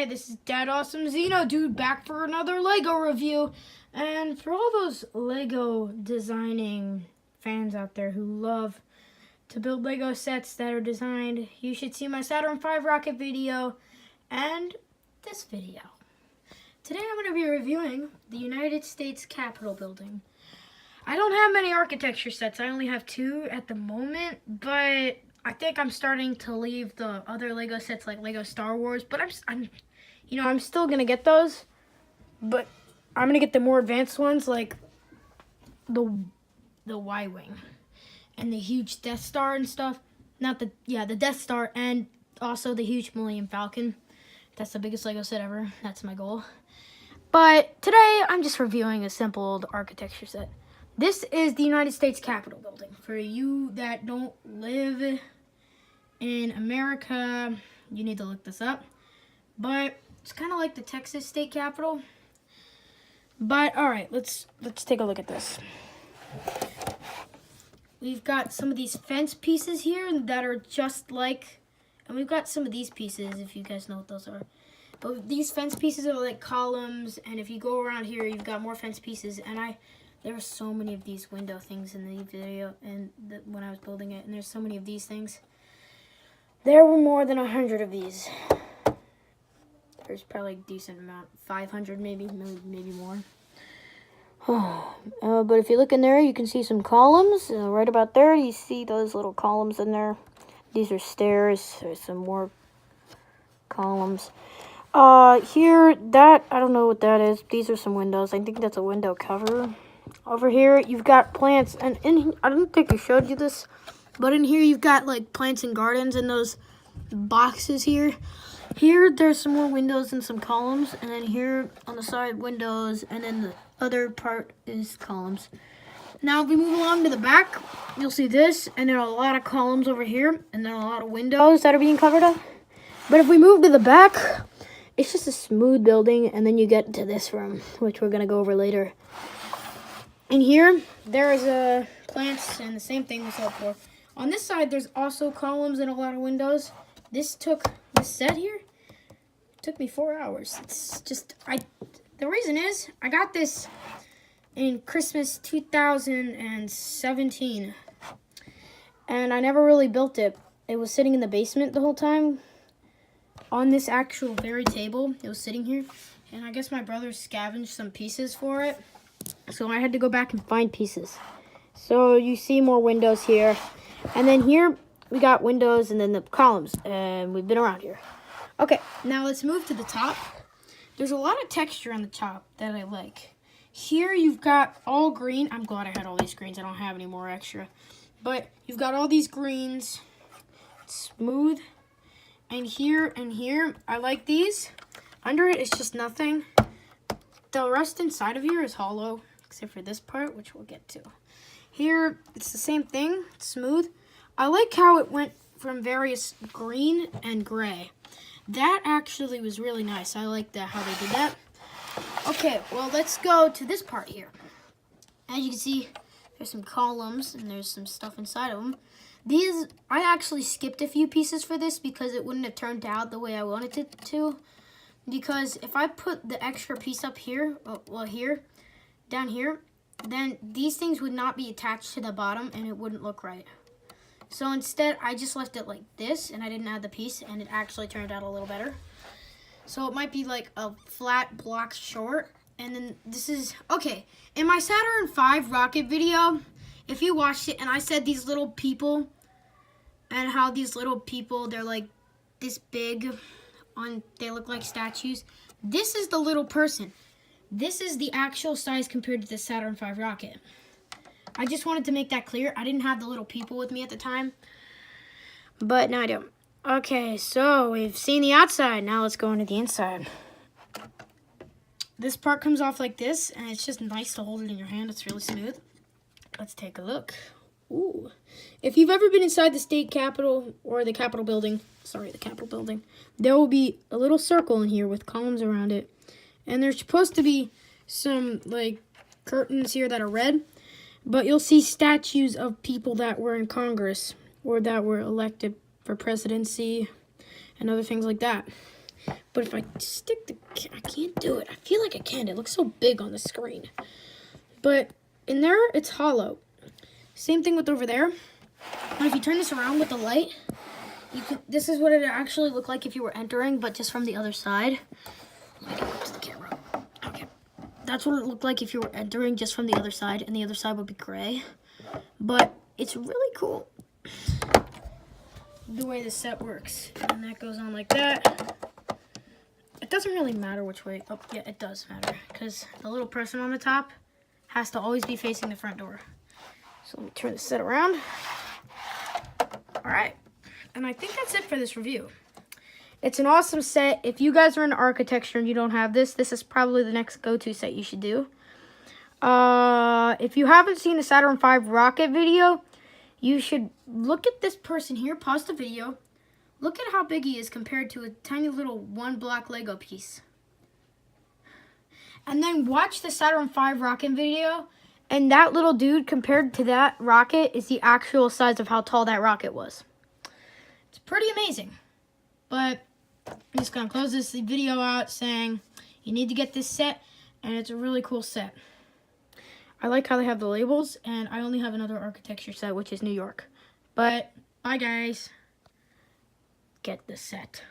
Hey, this is Dad Awesome Zeno Dude back for another Lego review. And for all those Lego designing fans out there who love to build Lego sets that are designed, you should see my Saturn V rocket video and this video. Today I'm going to be reviewing the United States Capitol building. I don't have many architecture sets. I only have 2 at the moment, but I think I'm starting to leave the other Lego sets like Lego Star Wars, but I'm still gonna get those, but I'm gonna get the more advanced ones like the Y-wing and the huge Death Star and stuff. The Death Star and also the huge Millennium Falcon. That's the biggest Lego set ever. That's my goal. But today I'm just reviewing a simple old architecture set. This is the United States Capitol building. For you that don't live in America, you need to look this up. But it's kind of like the Texas State Capitol. But all right, let's take a look at this. We've got some of these fence pieces here that are just like, and we've got some of these pieces, if you guys know what those are. But these fence pieces are like columns, and if you go around here, you've got more fence pieces. And there were so many of these window things in the video and when I was building it, and there's so many of these things. There were more than 100 of these. There's probably a decent amount, 500 maybe more. But if you look in there, you can see some columns. Right about there, you see those little columns in there. These are stairs. There's some more columns. Here, I don't know what that is. These are some windows. I think that's a window cover. Over here, you've got plants, and I don't think I showed you this, but in here you've got like plants and gardens in those boxes here. Here, there's some more windows and some columns, and then here on the side, windows, and then the other part is columns. Now, if we move along to the back, you'll see this, and there are a lot of columns over here, and there are a lot of windows that are being covered up. But if we move to the back, it's just a smooth building, and then you get to this room, which we're going to go over later. In here, there is plants and the same thing we saw before. On this side, there's also columns and a lot of windows. This set here took me 4 hours. It's just, the reason is, I got this in Christmas 2017. And I never really built it. It was sitting in the basement the whole time. On this actual very table, it was sitting here. And I guess my brother scavenged some pieces for it. So I had to go back and find pieces. So you see more windows here. And then here we got windows and then the columns. And we've been around here. Okay, now let's move to the top. There's a lot of texture on the top that I like. Here you've got all green. I'm glad I had all these greens. I don't have any more extra. But you've got all these greens. It's smooth. And here, I like these. Under it, it's just nothing. The rest inside of here is hollow, except for this part, which we'll get to. Here, it's the same thing, it's smooth. I like how it went from various green and gray. That actually was really nice. I like how they did that. Okay, well, let's go to this part here. As you can see, there's some columns, and there's some stuff inside of them. I actually skipped a few pieces for this because it wouldn't have turned out the way I wanted it to. Because if I put the extra piece up here, down here, then these things would not be attached to the bottom and it wouldn't look right. So instead, I just left it like this and I didn't add the piece and it actually turned out a little better. So it might be like a flat block short. And then this is, okay, in my Saturn V rocket video, if you watched it and I said these little people and how these little people, they're like this big, they look like statues. This is the little person. This is the actual size compared to the Saturn V rocket. I just wanted to make that clear. I didn't have the little people with me at the time, but now I do. Okay, so we've seen the outside. Now let's go into the inside. This part comes off like this, and it's just nice to hold it in your hand. It's really smooth. Let's take a look. Ooh. If you've ever been inside the state capitol or the Capitol building, there will be a little circle in here with columns around it. And there's supposed to be some like curtains here that are red, but you'll see statues of people that were in Congress or that were elected for presidency and other things like that. But if I stick the, I can't do it. I feel like I can. It looks so big on the screen. But in there, it's hollow. Same thing with over there. And if you turn this around with the light, you can. This is what it actually looked like if you were entering, but just from the other side. Let me get up to the camera. Okay. That's what it looked like if you were entering just from the other side, and the other side would be gray. But it's really cool the way the set works. And that goes on like that. It doesn't really matter which way. Oh, yeah, it does matter. Because the little person on the top has to always be facing the front door. So let me turn the set around. All right. And I think that's it for this review. It's an awesome set. If you guys are into architecture and you don't have this, this is probably the next go-to set you should do. If you haven't seen the Saturn V rocket video, you should look at this person here. Pause the video. Look at how big he is compared to a tiny little one block Lego piece. And then watch the Saturn V rocket video. And that little dude compared to that rocket is the actual size of how tall that rocket was. It's pretty amazing. But I'm just going to close this video out saying you need to get this set. And it's a really cool set. I like how they have the labels. And I only have another architecture set, which is New York. But bye, guys. Get the set.